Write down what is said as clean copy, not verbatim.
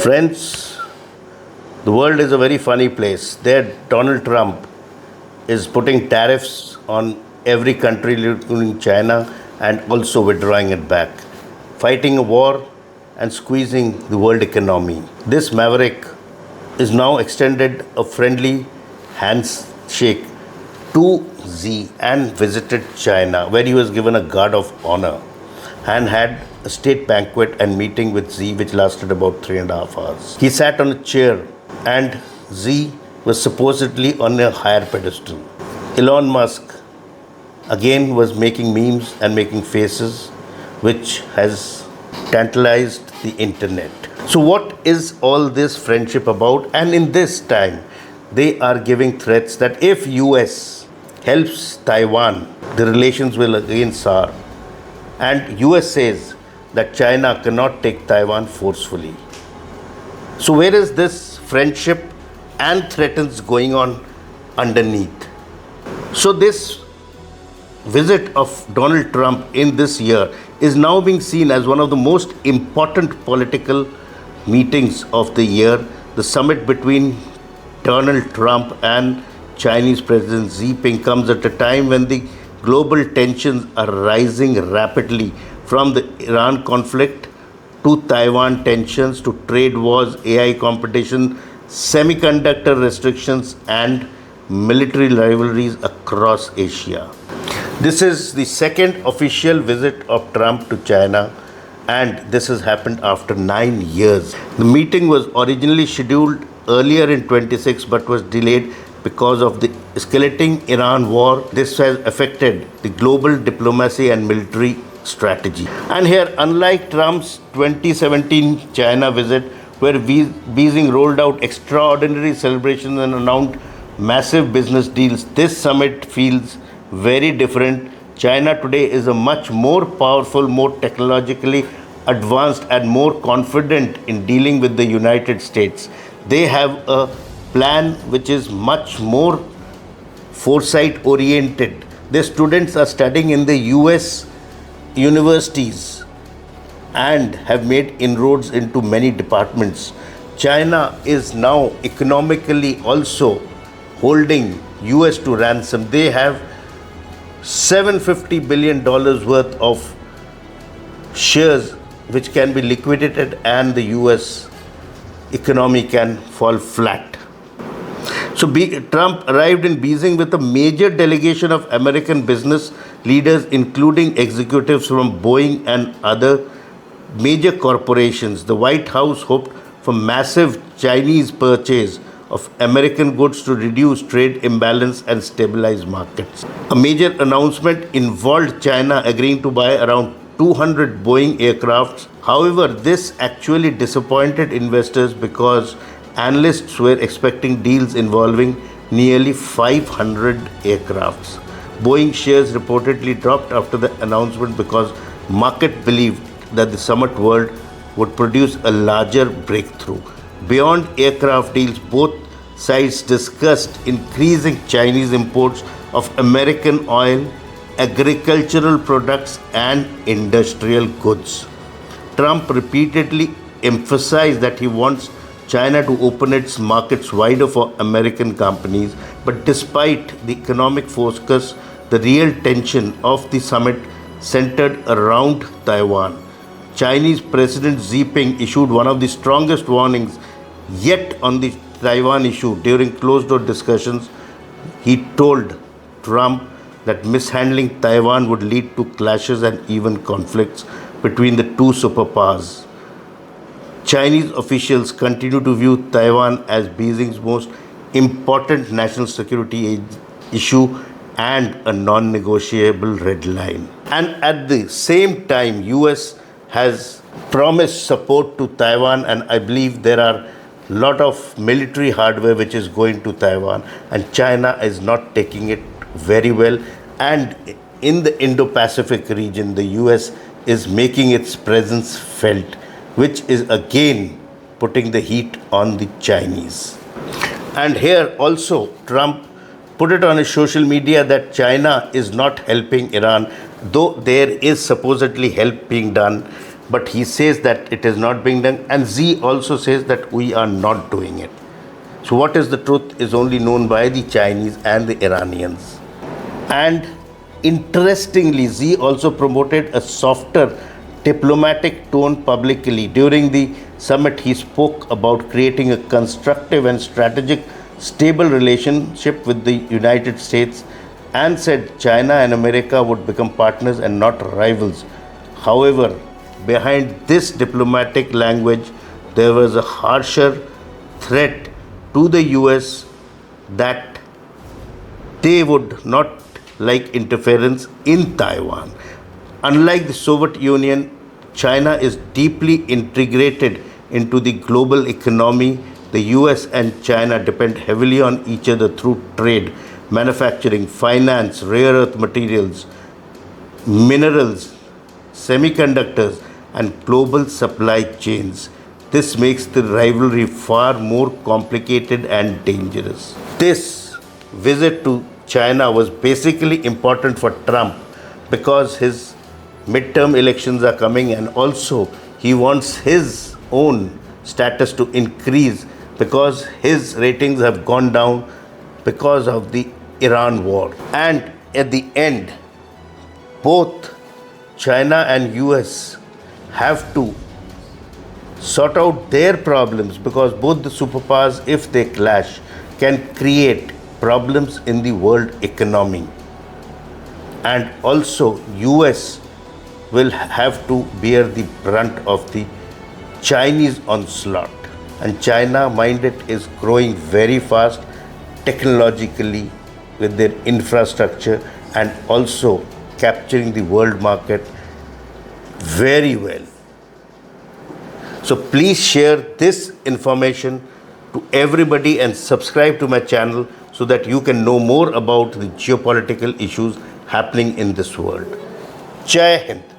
Friends, the world is a very funny place. There, Donald Trump is putting tariffs on every country, including China, and also withdrawing it back, fighting a war and squeezing the world economy. This maverick is now extended a friendly handshake to Xi and visited China, where he was given a guard of honor and had a state banquet and meeting with Xi, which lasted about 3.5 hours. He sat on a chair and Xi was supposedly on a higher pedestal. Elon Musk again was making memes and making faces, which has tantalized the internet. So what is all this friendship about? And in this time, they are giving threats that if US helps Taiwan, the relations will again sour. And US says that China cannot take Taiwan forcefully. So where is this friendship and threats going on underneath? So this visit of Donald Trump in this year is now being seen as one of the most important political meetings of the year. The summit between Donald Trump and Chinese President Xi Jinping comes at a time when the global tensions are rising rapidly, from the Iran conflict to Taiwan tensions to trade wars, AI competition, semiconductor restrictions, and military rivalries across Asia. This is the second official visit of Trump to China, and this has happened after 9 years. The meeting was originally scheduled earlier in 26 but was delayed because of the escalating Iran war. This has affected the global diplomacy and military strategy. And here, unlike Trump's 2017 China visit, where Beijing rolled out extraordinary celebrations and announced massive business deals, this summit feels very different. China today is a much more powerful, more technologically advanced, and more confident in dealing with the United States. They have a plan which is much more foresight oriented. Their students are studying in the US universities and have made inroads into many departments. China is now economically also holding US to ransom. They have $750 billion worth of shares which can be liquidated, and the US economy can fall flat. So Trump arrived in Beijing with a major delegation of American business leaders, including executives from Boeing and other major corporations. The White House hoped for massive Chinese purchase of American goods to reduce trade imbalance and stabilize markets. A major announcement involved China agreeing to buy around 200 Boeing aircrafts. However, this actually disappointed investors because analysts were expecting deals involving nearly 500 aircrafts. Boeing shares reportedly dropped after the announcement because market believed that the summit world would produce a larger breakthrough. Beyond aircraft deals, both sides discussed increasing Chinese imports of American oil, agricultural products, and industrial goods. Trump repeatedly emphasized that he wants China to open its markets wider for American companies, but despite the economic focus, the real tension of the summit centered around Taiwan. Chinese President Xi Jinping issued one of the strongest warnings yet on the Taiwan issue. During closed-door discussions, he told Trump that mishandling Taiwan would lead to clashes and even conflicts between the two superpowers. Chinese officials continue to view Taiwan as Beijing's most important national security issue and a non-negotiable red line. And at the same time, US has promised support to Taiwan, and I believe there are a lot of military hardware which is going to Taiwan, and China is not taking it very well. And in the Indo-Pacific region, the US is making its presence felt, which is again putting the heat on the Chinese. And here also, Trump put it on his social media that China is not helping Iran, though there is supposedly help being done but he says that it is not being done, and Xi also says that we are not doing it. So what is the truth is only known by the Chinese and the Iranians. And interestingly, Xi also promoted a softer diplomatic tone publicly. During the summit, he spoke about creating a constructive and strategic, stable relationship with the United States and said China and America would become partners and not rivals. However, behind this diplomatic language, there was a harsher threat to the US that they would not like interference in Taiwan. Unlike the Soviet Union, China is deeply integrated into the global economy. The US and China depend heavily on each other through trade, manufacturing, finance, rare earth materials, minerals, semiconductors, and global supply chains. This makes the rivalry far more complicated and dangerous. This visit to China was basically important for Trump because his midterm elections are coming, and also he wants his own status to increase because his ratings have gone down because of the Iran war. And at the end, both China and US have to sort out their problems because both the superpowers, if they clash, can create problems in the world economy. And also US will have to bear the brunt of the Chinese onslaught. And China, mind it, is growing very fast technologically with their infrastructure and also capturing the world market very well. So please share this information to everybody and subscribe to my channel so that you can know more about the geopolitical issues happening in this world. Jai Hind.